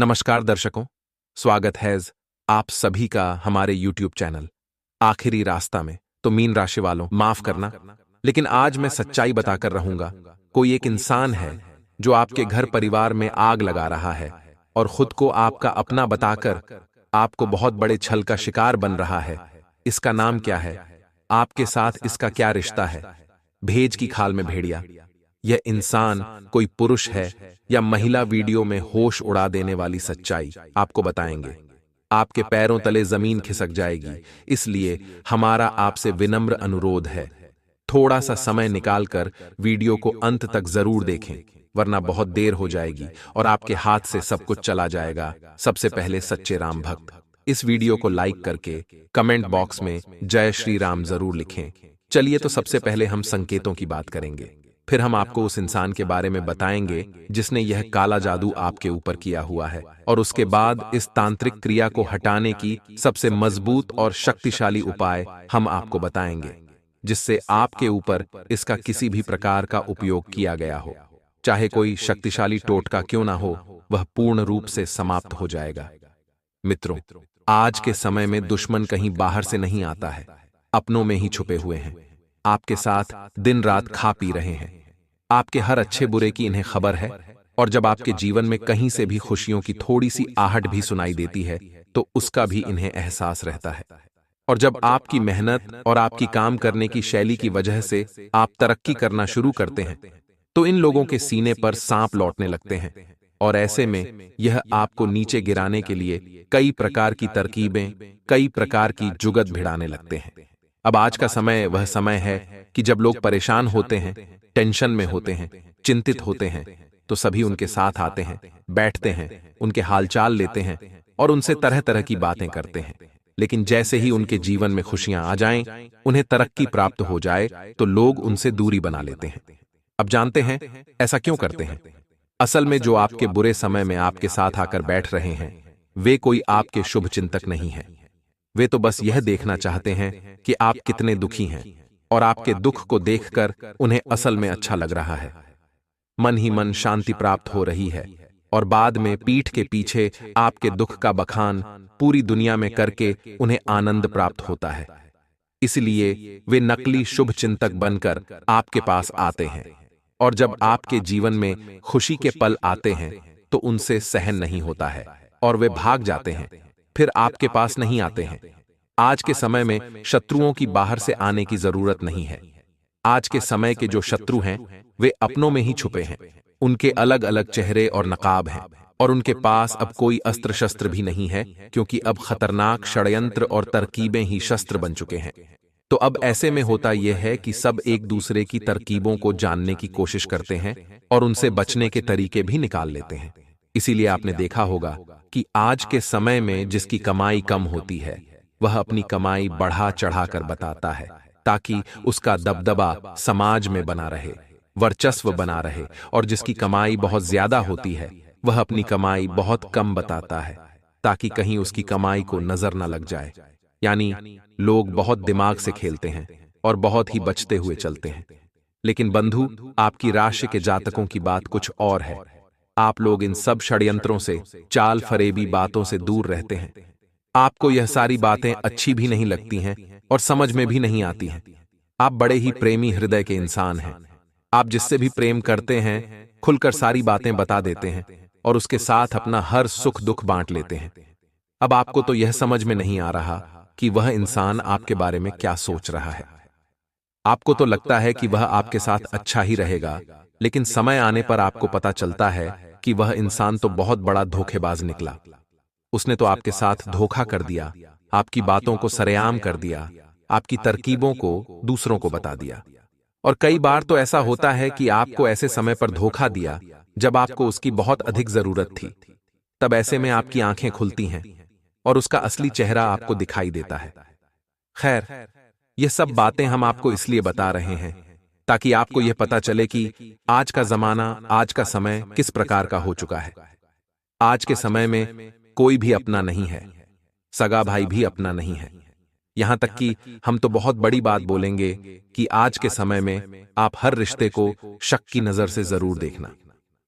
नमस्कार दर्शकों, स्वागत है आप सभी का हमारे YouTube चैनल आखिरी रास्ता में। तो मीन राशि वालों, माफ करना, लेकिन आज मैं सच्चाई बताकर रहूंगा। कोई एक इंसान है जो आपके घर परिवार में आग लगा रहा है और खुद को आपका अपना बताकर आपको बहुत बड़े छल का शिकार बन रहा है। इसका नाम क्या है? आपके साथ इसका क्या रिश्ता है? भेज की खाल में भेड़िया। यह इंसान कोई पुरुष है या महिला? वीडियो में होश उड़ा देने वाली सच्चाई आपको बताएंगे। आपके पैरों तले जमीन खिसक जाएगी। इसलिए हमारा आपसे विनम्र अनुरोध है, थोड़ा सा समय निकालकर वीडियो को अंत तक जरूर देखें, वरना बहुत देर हो जाएगी और आपके हाथ से सब कुछ चला जाएगा। सबसे पहले सच्चे राम भक्त इस वीडियो को लाइक करके कमेंट बॉक्स में जय श्री राम जरूर लिखें। चलिए, तो सबसे पहले हम संकेतों की बात करेंगे, फिर हम आपको उस इंसान के बारे में बताएंगे जिसने यह काला जादू आपके ऊपर किया हुआ है, और उसके बाद इस तांत्रिक क्रिया को हटाने की सबसे मजबूत और शक्तिशाली उपाय हम आपको बताएंगे, जिससे आपके ऊपर इसका किसी भी प्रकार का उपयोग किया गया हो, चाहे कोई शक्तिशाली टोटका क्यों ना हो, वह पूर्ण रूप से समाप्त हो जाएगा। मित्रों, आज के समय में दुश्मन कहीं बाहर से नहीं आता है, अपनों में ही छुपे हुए हैं। आपके साथ दिन रात खा पी रहे हैं। आपके हर अच्छे बुरे की इन्हें खबर है, और जब आपके जीवन में कहीं से भी खुशियों की थोड़ी सी आहट भी सुनाई देती है तो उसका भी इन्हें एहसास रहता है। और जब आपकी मेहनत और आपकी काम करने की शैली की वजह से आप तरक्की करना शुरू करते हैं तो इन लोगों के सीने पर सांप लौटने लगते हैं, और ऐसे में यह आपको नीचे गिराने के लिए कई प्रकार की तरकीबें, कई प्रकार की जुगत भिड़ाने लगते हैं। अब आज का समय वह समय है कि जब लोग परेशान होते हैं, टेंशन में होते हैं, चिंतित होते हैं, तो सभी उनके साथ आते हैं, बैठते हैं, उनके हालचाल लेते हैं और उनसे तरह तरह की बातें करते हैं। लेकिन जैसे ही उनके जीवन में खुशियां आ जाएं, उन्हें तरक्की प्राप्त हो जाए, तो लोग उनसे दूरी बना लेते हैं। अब जानते हैं ऐसा क्यों करते हैं? असल में जो आपके बुरे समय में आपके साथ आकर बैठ रहे हैं, वे कोई आपके शुभ चिंतक नहीं हैं। वे तो बस यह देखना चाहते हैं कि आप कितने दुखी हैं, और आपके दुख को देखकर उन्हें असल में अच्छा लग रहा है। मन ही मन शांति प्राप्त हो रही है, और बाद में पीठ के पीछे आपके दुख का बखान पूरी दुनिया में करके उन्हें आनंद प्राप्त होता है। इसलिए वे नकली शुभ चिंतक बनकर आपके पास आते हैं, और जब आपके जीवन में खुशी के पल आते हैं तो उनसे सहन नहीं होता है और वे भाग जाते हैं, फिर आपके पास नहीं आते हैं। आज के समय में शत्रुओं की बाहर से आने की जरूरत नहीं है। आज के समय के जो शत्रु हैं वे अपनों में ही छुपे हैं। उनके अलग अलग चेहरे और नकाब हैं, और उनके पास अब कोई अस्त्र शस्त्र भी नहीं है, क्योंकि अब खतरनाक षड्यंत्र और तरकीबें ही शस्त्र बन चुके हैं। तो अब ऐसे में होता यह है कि सब एक दूसरे की तरकीबों को जानने की कोशिश करते हैं और उनसे बचने के तरीके भी निकाल लेते हैं। इसीलिए आपने देखा होगा कि आज के समय में जिसकी कमाई कम होती है, वह अपनी कमाई बढ़ा चढ़ाकर बताता है, ताकि उसका दबदबा समाज में बना रहे, वर्चस्व बना रहे। और जिसकी कमाई बहुत ज्यादा होती है, वह अपनी कमाई बहुत कम बताता है, ताकि कहीं उसकी कमाई को नजर न लग जाए। यानी लोग बहुत दिमाग से खेलते हैं और बहुत ही बचते हुए चलते हैं। लेकिन बंधु, आपकी राशि के जातकों की बात कुछ और है। आप लोग इन सब षड्यंत्रों से, चाल फरेबी बातों से दूर रहते हैं। आपको यह सारी बातें अच्छी भी नहीं लगती हैं और समझ में भी नहीं आती हैं। आप बड़े ही प्रेमी हृदय के इंसान हैं। आप जिससे भी प्रेम करते हैं खुलकर सारी बातें बता देते हैं और उसके साथ अपना हर सुख दुख बांट लेते हैं। अब आपको तो यह समझ में नहीं आ रहा कि वह इंसान आपके बारे में क्या सोच रहा है। आपको तो लगता है कि वह आपके साथ अच्छा ही रहेगा, लेकिन समय आने पर आपको पता चलता है कि वह इंसान तो बहुत बड़ा धोखेबाज निकला। उसने तो आपके साथ धोखा कर दिया, आपकी बातों को सरेआम कर दिया, आपकी तरकीबों को दूसरों को बता दिया। और कई बार तो ऐसा होता है कि आपको ऐसे समय पर धोखा दिया जब आपको उसकी बहुत अधिक जरूरत थी। तब ऐसे में आपकी आंखें खुलती हैं और उसका असली चेहरा आपको दिखाई देता है। खैर, ये सब बातें हम आपको इसलिए बता रहे हैं ताकि आपको यह पता चले कि आज का जमाना, आज का समय किस प्रकार का हो चुका है। आज के समय में कोई भी अपना नहीं है, सगा भाई भी अपना नहीं है। यहां तक कि हम तो बहुत बड़ी बात बोलेंगे कि आज के समय में आप हर रिश्ते को शक की नजर से जरूर देखना।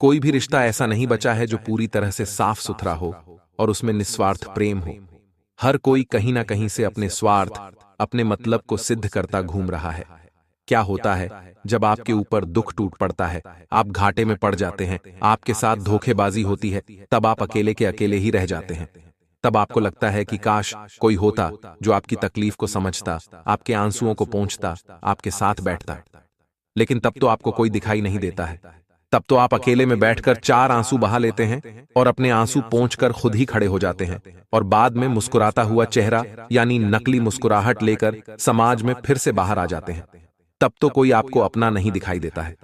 कोई भी रिश्ता ऐसा नहीं बचा है जो पूरी तरह से साफ सुथरा हो और उसमें निस्वार्थ प्रेम हो। हर कोई कहीं ना कहीं से अपने स्वार्थ, अपने मतलब को सिद्ध करता घूम रहा है। क्या होता है जब आपके ऊपर दुख टूट पड़ता है, आप घाटे में पड़ जाते हैं, आपके साथ धोखेबाजी होती है, तब आप अकेले के अकेले ही रह जाते हैं। तब आपको लगता है कि काश कोई होता जो आपकी तकलीफ को समझता, आपके आंसुओं को पोंछता, आपके साथ बैठता। लेकिन तब तो आपको कोई दिखाई नहीं देता है। तब तो आप अकेले में बैठकर 4 आंसू बहा लेते हैं और अपने आंसू पोंछकर खुद ही खड़े हो जाते हैं और बाद में मुस्कुराता हुआ चेहरा यानी नकली मुस्कुराहट लेकर समाज में फिर से बाहर आ जाते हैं। तब तो कोई आपको अपना नहीं दिखाई देता है।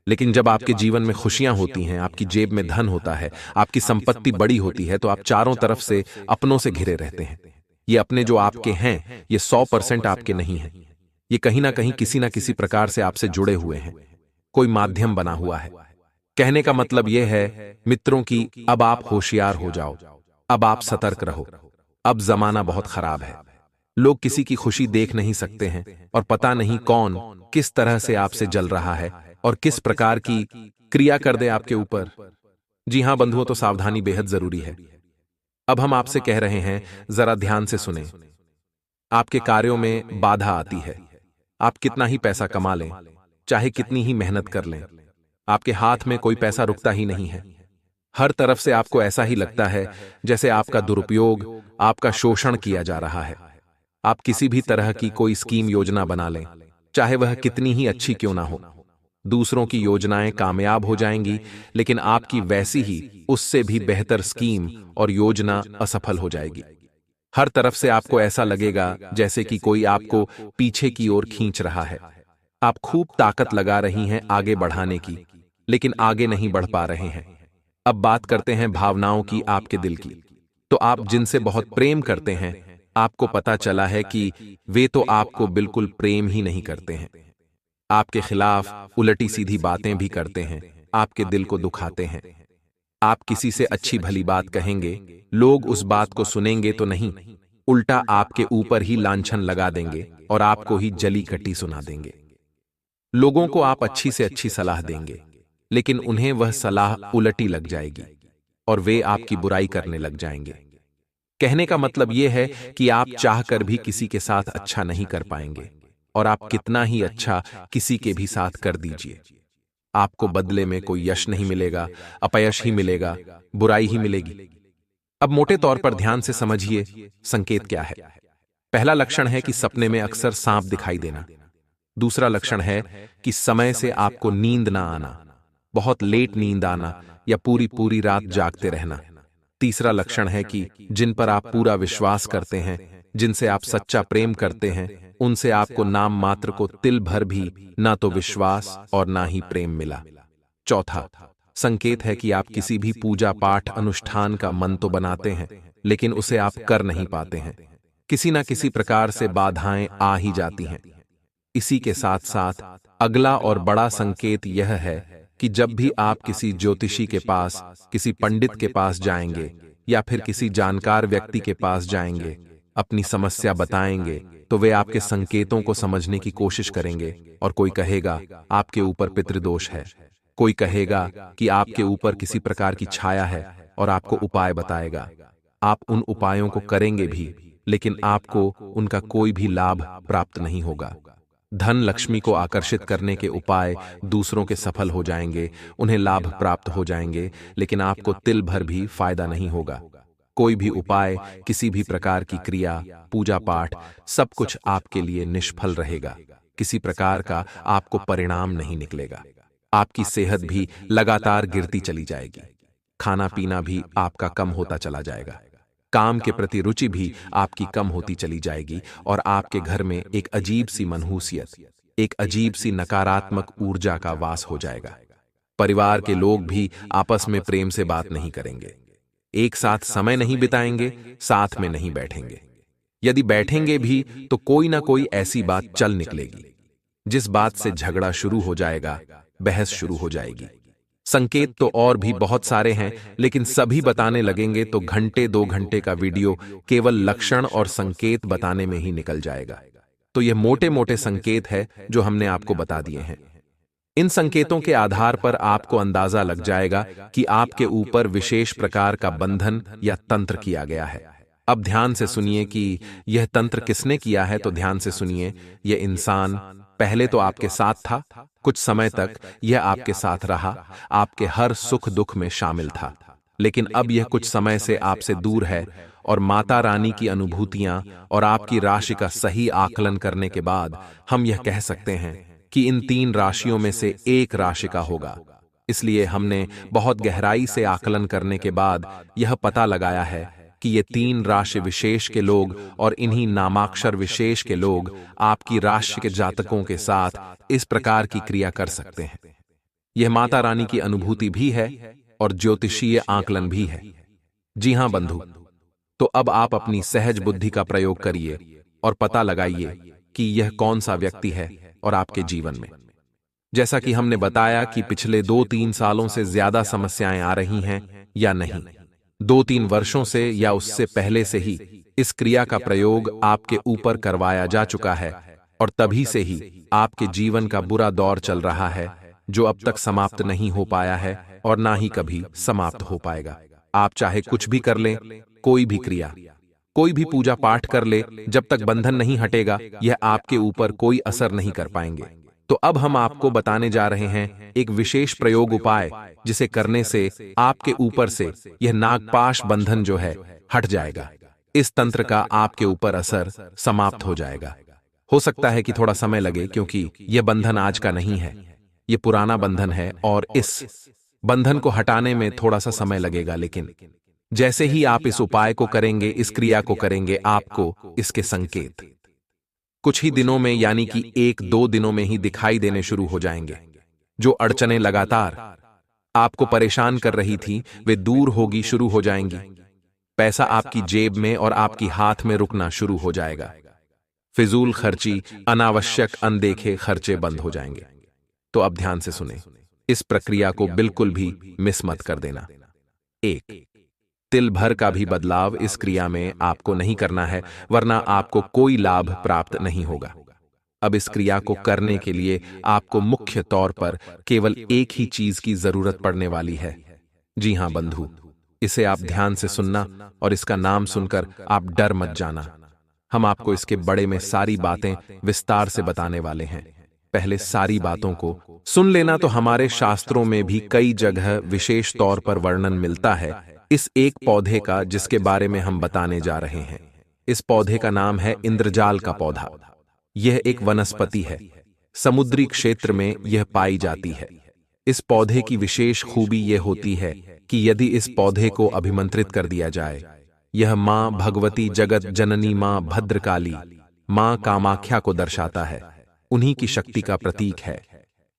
लेकिन जब आपके जीवन में खुशियां होती हैं, आपकी जेब में धन होता है, आपकी संपत्ति बड़ी होती है, तो आप चारों तरफ से अपनों से घिरे रहते हैं। ये अपने जो आपके हैं, ये 100% आपके नहीं हैं। ये कहीं ना कहीं किसी ना किसी प्रकार से आपसे जुड़े हुए हैं, कोई माध्यम बना हुआ है। कहने का मतलब यह है मित्रों की, अब आप होशियार हो जाओ, अब आप सतर्क रहो। अब जमाना बहुत खराब है। लोग किसी की खुशी देख नहीं सकते हैं और पता नहीं कौन किस तरह से आपसे जल रहा है और किस प्रकार की क्रिया कर दे आपके ऊपर। जी हां बंधुओं, तो सावधानी बेहद जरूरी है। अब हम आपसे कह रहे हैं, जरा ध्यान से सुने। आपके कार्यों में बाधा आती है। आप कितना ही पैसा कमा लें, चाहे कितनी ही मेहनत कर लें, आपके हाथ में कोई पैसा रुकता ही नहीं है। हर तरफ से आपको ऐसा ही लगता है जैसे आपका दुरुपयोग, आपका शोषण किया जा रहा है। आप किसी भी तरह की कोई स्कीम योजना बना लें, चाहे वह कितनी ही अच्छी क्यों ना हो, दूसरों की योजनाएं कामयाब हो जाएंगी, लेकिन आपकी वैसी ही उससे भी बेहतर स्कीम और योजना असफल हो जाएगी। हर तरफ से आपको ऐसा लगेगा जैसे कि कोई आपको पीछे की ओर खींच रहा है। आप खूब ताकत लगा रही हैं आगे बढ़ाने की, लेकिन आगे नहीं बढ़ पा रहे हैं। अब बात करते हैं भावनाओं की, आपके दिल की। तो आप जिनसे बहुत प्रेम करते हैं, आपको पता चला है कि वे तो आपको बिल्कुल प्रेम ही नहीं करते हैं। आपके खिलाफ उलटी सीधी बातें भी करते हैं, आपके दिल को दुखाते हैं। आप किसी से अच्छी भली बात कहेंगे, लोग उस बात को सुनेंगे तो नहीं, उल्टा आपके ऊपर ही लांछन लगा देंगे और आपको ही जली कटी सुना देंगे। लोगों को आप अच्छी से अच्छी सलाह देंगे, लेकिन उन्हें वह सलाह उलटी लग जाएगी और वे आपकी बुराई करने लग जाएंगे। कहने का मतलब यह है कि आप चाहकर भी किसी के साथ अच्छा नहीं कर पाएंगे, और आप कितना ही अच्छा किसी के भी साथ कर दीजिए, आपको बदले में कोई यश नहीं मिलेगा, अपयश ही मिलेगा, बुराई ही मिलेगी। अब मोटे तौर पर ध्यान से समझिए संकेत क्या है। पहला लक्षण है कि सपने में अक्सर सांप दिखाई देना। दूसरा लक्षण है कि समय से आपको नींद ना आना, बहुत लेट नींद आना या पूरी पूरी रात जागते रहना। तीसरा लक्षण है कि जिन पर आप पूरा विश्वास करते हैं, जिनसे आप सच्चा प्रेम करते हैं, उनसे आपको नाम मात्र को तिल भर भी ना तो विश्वास और ना ही प्रेम मिला। चौथा संकेत है कि आप किसी भी पूजा पाठ अनुष्ठान का मन तो बनाते हैं, लेकिन उसे आप कर नहीं पाते हैं। किसी ना किसी प्रकार से बाधाएं आ ही जाती हैं। इसी के साथ साथ अगला और बड़ा संकेत यह है कि जब भी आप किसी ज्योतिषी के पास, किसी पंडित के पास जाएंगे या फिर किसी जानकार व्यक्ति के पास जाएंगे, अपनी समस्या बताएंगे, तो वे आपके संकेतों को समझने की कोशिश करेंगे और कोई कहेगा आपके ऊपर पितृदोष है, कोई कहेगा कि आपके ऊपर किसी प्रकार की छाया है और आपको उपाय बताएगा। आप उन उपायों को करेंगे भी, लेकिन आपको उनका कोई भी लाभ प्राप्त नहीं होगा। धन लक्ष्मी को आकर्षित करने के उपाय दूसरों के सफल हो जाएंगे, उन्हें लाभ प्राप्त हो जाएंगे, लेकिन आपको तिल भर भी फायदा नहीं होगा। कोई भी उपाय, किसी भी प्रकार की क्रिया, पूजा पाठ, सब कुछ आपके लिए निष्फल रहेगा। किसी प्रकार का आपको परिणाम नहीं निकलेगा। आपकी सेहत भी लगातार गिरती चली जाएगी। खाना पीना भी आपका कम होता चला जाएगा। काम के प्रति रुचि भी आपकी कम होती चली जाएगी और आपके घर में एक अजीब सी मनहूसियत, एक अजीब सी नकारात्मक ऊर्जा का वास हो जाएगा। परिवार के लोग भी आपस में प्रेम से बात नहीं करेंगे, एक साथ समय नहीं बिताएंगे, साथ में नहीं बैठेंगे। यदि बैठेंगे भी तो कोई ना कोई ऐसी बात चल निकलेगी जिस बात से झगड़ा शुरू हो जाएगा, बहस शुरू हो जाएगी। संकेत तो और भी बहुत सारे हैं, लेकिन सभी बताने लगेंगे तो घंटे 2 घंटे का वीडियो केवल लक्षण और संकेत बताने में ही निकल जाएगा। तो ये मोटे मोटे संकेत है जो हमने आपको बता दिए हैं। इन संकेतों के आधार पर आपको अंदाजा लग जाएगा कि आपके ऊपर विशेष प्रकार का बंधन या तंत्र किया गया है। अब ध्यान से सुनिए कि यह तंत्र किसने किया है। तो ध्यान से सुनिए, यह इंसान पहले तो आपके साथ था, कुछ समय तक यह आपके साथ रहा, आपके हर सुख दुख में शामिल था, लेकिन अब यह कुछ समय से आपसे दूर है और माता रानी की अनुभूतियां और आपकी राशि का सही आकलन करने के बाद हम यह कह सकते हैं कि इन 3 राशियों में से एक राशि का होगा। इसलिए हमने बहुत गहराई से आकलन करने के बाद यह पता लगाया है कि ये 3 राशि विशेष के लोग और इन्हीं नामाक्षर विशेष के लोग आपकी राशि के जातकों के साथ इस प्रकार की क्रिया कर सकते हैं। यह माता रानी की अनुभूति भी है और ज्योतिषीय आकलन भी है। जी हां बंधु, तो अब आप अपनी सहज बुद्धि का प्रयोग करिए और पता लगाइए कि यह कौन सा व्यक्ति है और आपके जीवन में। जैसा कि हमने बताया कि पिछले 2-3 सालों से ज्यादा समस्याएं आ रही हैं या नहीं, 2-3 वर्षों से या उससे पहले से ही इस क्रिया का प्रयोग आपके ऊपर करवाया जा चुका है और तभी से ही आपके जीवन का बुरा दौर चल रहा है जो अब तक समाप्त नहीं हो पाया है और ना ही कभी समाप्त हो पाएगा। आप चाहे कुछ भी कर लें, कोई भी क्रिया, कोई भी पूजा पाठ कर ले, जब तक बंधन नहीं हटेगा यह आपके ऊपर कोई असर नहीं कर पाएंगे। तो अब हम आपको बताने जा रहे हैं एक विशेष प्रयोग उपाय, जिसे करने से आपके ऊपर से यह नागपाश बंधन जो है हट जाएगा। इस तंत्र का आपके ऊपर असर समाप्त हो जाएगा। हो सकता है कि थोड़ा समय लगे, क्योंकि यह बंधन आज का नहीं है, यह पुराना बंधन है और इस बंधन को हटाने में थोड़ा सा समय लगेगा। लेकिन जैसे ही आप इस उपाय को करेंगे, इस क्रिया को करेंगे, आपको इसके संकेत कुछ ही दिनों में, यानी कि 1-2 दिनों में ही दिखाई देने शुरू हो जाएंगे। जो अड़चनें लगातार आपको परेशान कर रही थी वे दूर होगी शुरू हो जाएंगी। पैसा आपकी जेब में और आपकी हाथ में रुकना शुरू हो जाएगा। फिजूल खर्ची, अनावश्यक अनदेखे खर्चे बंद हो जाएंगे। तो अब ध्यान से सुने, इस प्रक्रिया को बिल्कुल भी मिस मत कर देना। 1 तिल भर का भी बदलाव इस क्रिया में आपको नहीं करना है, वरना आपको कोई लाभ प्राप्त नहीं होगा। अब इस क्रिया को करने के लिए आपको मुख्य तौर पर केवल एक ही चीज की जरूरत पड़ने वाली है। जी हां बंधु, इसे आप ध्यान से सुनना और इसका नाम सुनकर आप डर मत जाना। हम आपको इसके बड़े में सारी बातें विस्तार से बताने वाले हैं। पहले सारी बातों को सुन लेना। तो हमारे शास्त्रों में भी कई जगह विशेष तौर पर वर्णन मिलता है इस एक पौधे का, जिसके बारे में हम बताने जा रहे हैं। इस पौधे का नाम है इंद्रजाल का पौधा। यह एक वनस्पति है, समुद्री क्षेत्र में यह पाई जाती है। इस पौधे की विशेष खूबी यह होती है कि यदि इस पौधे को अभिमंत्रित कर दिया जाए, यह मां भगवती जगत जननी मां भद्रकाली, मां कामाख्या को दर्शाता है, उन्हीं की शक्ति का प्रतीक है।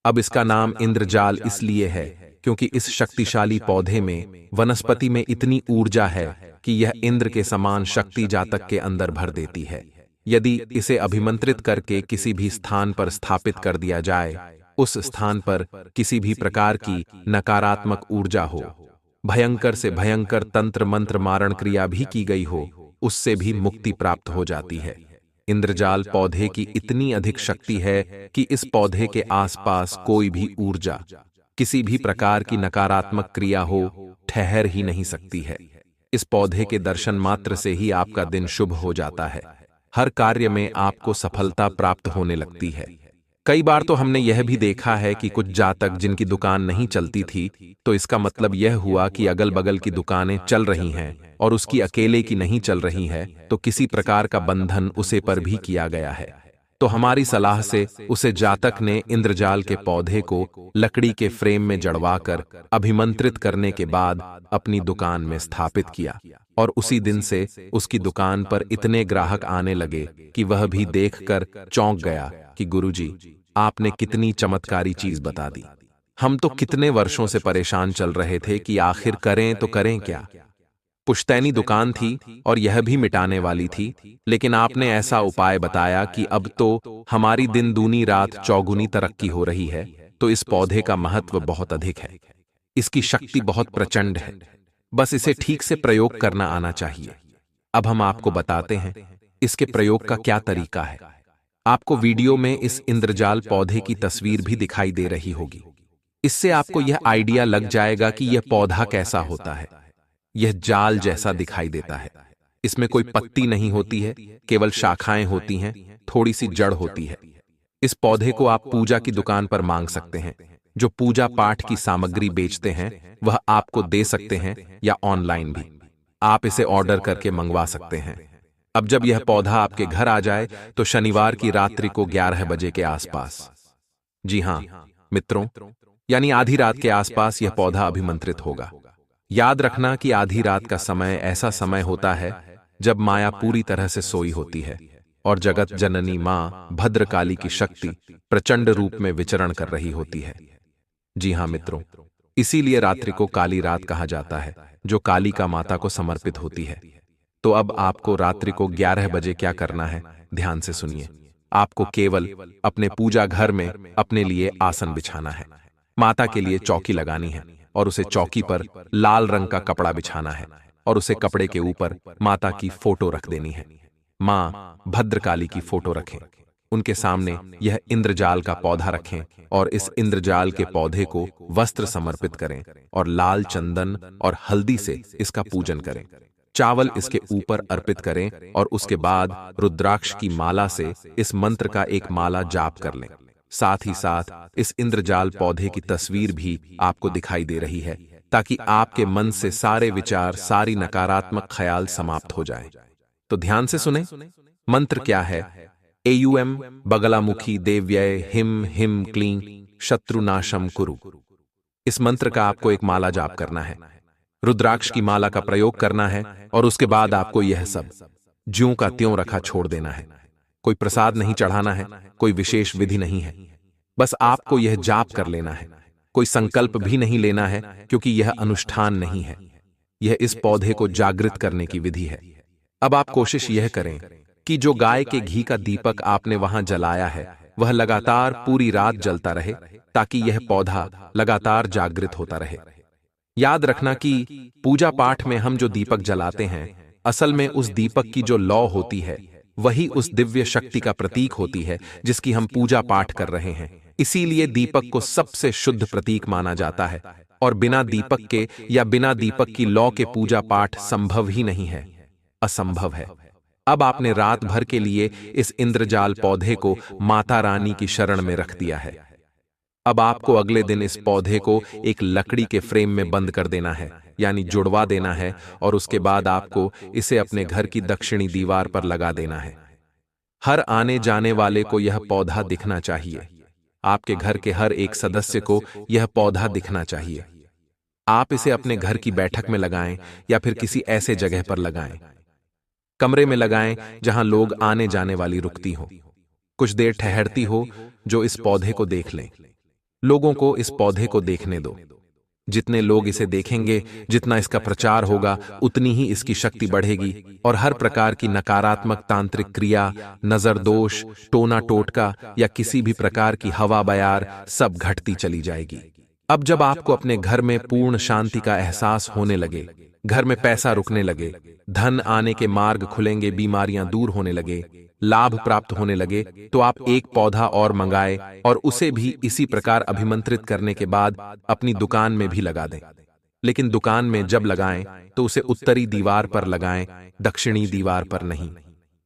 अब इसका नाम इंद्रजाल इसलिए है क्योंकि इस शक्तिशाली पौधे में, वनस्पति में इतनी ऊर्जा है कि यह इंद्र के समान शक्ति जातक के अंदर भर देती है। यदि इसे अभिमंत्रित करके किसी भी स्थान पर स्थापित कर दिया जाए, उस स्थान पर किसी भी प्रकार की नकारात्मक ऊर्जा हो, भयंकर से भयंकर तंत्र मंत्र मारण क्रिया भी की गई हो, उससे भी मुक्ति प्राप्त हो जाती है। इंद्रजाल पौधे की इतनी अधिक शक्ति है कि इस पौधे के आसपास कोई भी ऊर्जा, किसी भी प्रकार की नकारात्मक क्रिया हो, ठहर ही नहीं सकती है। इस पौधे के दर्शन मात्र से ही आपका दिन शुभ हो जाता है। हर कार्य में आपको सफलता प्राप्त होने लगती है। कई बार तो हमने यह भी देखा है कि कुछ जातक जिनकी दुकान नहीं चलती थी, तो इसका मतलब यह हुआ कि अगल बगल की दुकानें चल रही हैं और उसकी अकेले की नहीं चल रही है, तो किसी प्रकार का बंधन उसे पर भी किया गया है। तो हमारी सलाह से उसे जातक ने इंद्रजाल के पौधे को लकड़ी के फ्रेम में जड़वाकर अभिमंत्रित करने के बाद अपनी दुकान में स्थापित किया, और उसी दिन से उसकी दुकान पर इतने ग्राहक आने लगे कि वह भी देखकर चौंक गया कि गुरुजी, आपने कितनी चमत्कारी चीज बता दी। हम तो कितने वर्षों से परेशान चल रहे थे कि आखिर करें तो करें क्या। पुश्तैनी दुकान थी और यह भी मिटाने वाली थी, लेकिन आपने ऐसा उपाय बताया कि अब तो हमारी दिन दूनी रात चौगुनी तरक्की हो रही है। तो इस पौधे का महत्व बहुत अधिक है, इसकी शक्ति बहुत प्रचंड है, बस इसे ठीक से प्रयोग करना आना चाहिए। अब हम आपको बताते हैं इसके प्रयोग का क्या तरीका है। आपको वीडियो में इस इंद्रजाल पौधे की तस्वीर भी दिखाई दे रही होगी। इससे आपको यह आइडिया लग जाएगा कि यह पौधा कैसा होता है। यह जाल जैसा दिखाई देता है। इसमें कोई पत्ती नहीं होती है, केवल शाखाएं होती हैं, थोड़ी सी जड़ होती है। इस पौधे को आप पूजा की दुकान पर मांग सकते हैं। जो पूजा पाठ की सामग्री बेचते हैं वह आपको दे सकते हैं, या ऑनलाइन भी आप इसे ऑर्डर करके मंगवा सकते हैं। अब जब यह पौधा आपके घर आ जाए तो शनिवार की रात्रि को 11 बजे के आसपास, जी हां मित्रों, यानी आधी रात के आसपास यह पौधा अभिमंत्रित होगा। याद रखना कि आधी रात का समय ऐसा समय होता है जब माया पूरी तरह से सोई होती है और जगत जननी मां भद्रकाली की शक्ति प्रचंड रूप में विचरण कर रही होती है। जी हां मित्रों, इसीलिए रात्रि को काली रात कहा जाता है, जो काली का माता को समर्पित होती है। तो अब आपको रात्रि को 11 बजे क्या करना है, ध्यान से सुनिए। आपको केवल अपने पूजा घर में अपने लिए आसन बिछाना है, माता के लिए चौकी लगानी है और उसे चौकी पर लाल रंग का कपड़ा बिछाना है और उसे कपड़े के ऊपर माता की फोटो रख देनी है। मां भद्रकाली की फोटो रखें, उनके सामने यह इंद्रजाल का पौधा रखें और इस इंद्रजाल के पौधे को वस्त्र समर्पित करें और लाल चंदन और हल्दी से इसका पूजन करें। चावल इसके ऊपर अर्पित करें और उसके बाद रुद्राक्ष की माला से इस मंत्र का एक माला जाप कर लें। साथ ही साथ इस इंद्रजाल पौधे की तस्वीर भी आपको दिखाई दे रही है, ताकि आपके मन से सारे विचार, सारी नकारात्मक ख्याल समाप्त हो जाएं। तो ध्यान से सुने, मंत्र क्या है? एयूएम बगलामुखी देव्यय हिम हिम क्लीं शत्रुनाशम कुरु। इस मंत्र का आपको एक माला जाप करना है, रुद्राक्ष की माला का प्रयोग करना है और उसके बाद आपको यह सब ज्यों का त्यों रखा छोड़ देना है। कोई प्रसाद नहीं चढ़ाना है, कोई विशेष विधि नहीं है, बस आपको यह जाप कर लेना है। कोई संकल्प भी नहीं लेना है, क्योंकि यह अनुष्ठान नहीं है, यह इस पौधे को जागृत करने की विधि है। अब आप कोशिश यह करें कि जो गाय के घी का दीपक आपने वहां जलाया है वह लगातार पूरी रात जलता रहे, ताकि यह पौधा लगातार जागृत होता रहे। याद रखना कि पूजा पाठ में हम जो दीपक जलाते हैं, असल में उस दीपक की जो लौ होती है वही उस दिव्य शक्ति का प्रतीक होती है जिसकी हम पूजा पाठ कर रहे हैं। इसीलिए दीपक को सबसे शुद्ध प्रतीक माना जाता है और बिना दीपक के या बिना दीपक की लौ के पूजा पाठ संभव ही नहीं है, असंभव है। अब आपने रात भर के लिए इस इंद्रजाल पौधे को माता रानी की शरण में रख दिया है। अब आपको अगले दिन इस पौधे को एक लकड़ी के फ्रेम में बंद कर देना है, यानी जुड़वा देना है, और उसके बाद आपको इसे अपने घर की दक्षिणी दीवार पर लगा देना है। हर आने जाने वाले को यह पौधा दिखना चाहिए। आपके घर के हर एक सदस्य को यह पौधा दिखना चाहिए। आप इसे अपने घर की बैठक में लगाएं या फिर किसी ऐसे जगह पर लगाएं। कमरे में लगाएं जहां लोग आने जाने वाली रुकती हो, कुछ देर ठहरती हो, जो इस पौधे को देख लें। लोगों को इस पौधे को देखने दो। जितने लोग इसे देखेंगे, जितना इसका प्रचार होगा, उतनी ही इसकी शक्ति बढ़ेगी और हर प्रकार की नकारात्मक तांत्रिक क्रिया, नजर दोष, टोना टोटका या किसी भी प्रकार की हवा बयार सब घटती चली जाएगी। अब जब आपको अपने घर में पूर्ण शांति का एहसास होने लगे, घर में पैसा रुकने लगे, धन आने के मार्ग खुलेंगे, बीमारियां दूर होने लगे, लाभ प्राप्त होने लगे, तो आप एक पौधा और मंगाए और उसे भी इसी प्रकार अभिमंत्रित करने के बाद अपनी दुकान में भी लगा दें। लेकिन दुकान में जब लगाएं तो उसे उत्तरी दीवार पर लगाएं, दक्षिणी दीवार पर नहीं।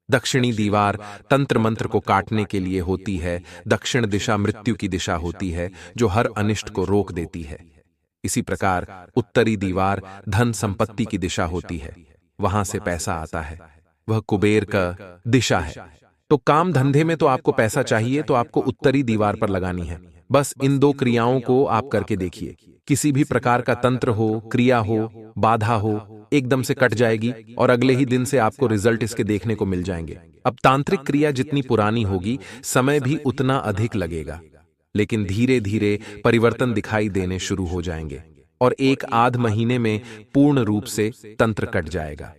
दक्षिणी दीवार तंत्र मंत्र को काटने के लिए होती है, दक्षिण दिशा मृत्यु की दिशा होती है जो हर अनिष्ट को रोक देती है। इसी प्रकार उत्तरी दीवार धन संपत्ति की दिशा होती है, वहां से पैसा आता है, वह कुबेर का दिशा है। तो काम धंधे में तो आपको पैसा चाहिए, तो आपको उत्तरी दीवार पर लगानी है। बस इन दो क्रियाओं को आप करके देखिए। किसी भी प्रकार का तंत्र हो, क्रिया हो, बाधा हो, एकदम से कट जाएगी और अगले ही दिन से आपको रिजल्ट इसके देखने को मिल जाएंगे। अब तांत्रिक क्रिया जितनी पुरानी होगी, समय भी उतना अधिक लगेगा, लेकिन धीरे धीरे परिवर्तन दिखाई देने शुरू हो जाएंगे और एक आध महीने में पूर्ण रूप से तंत्र कट जाएगा।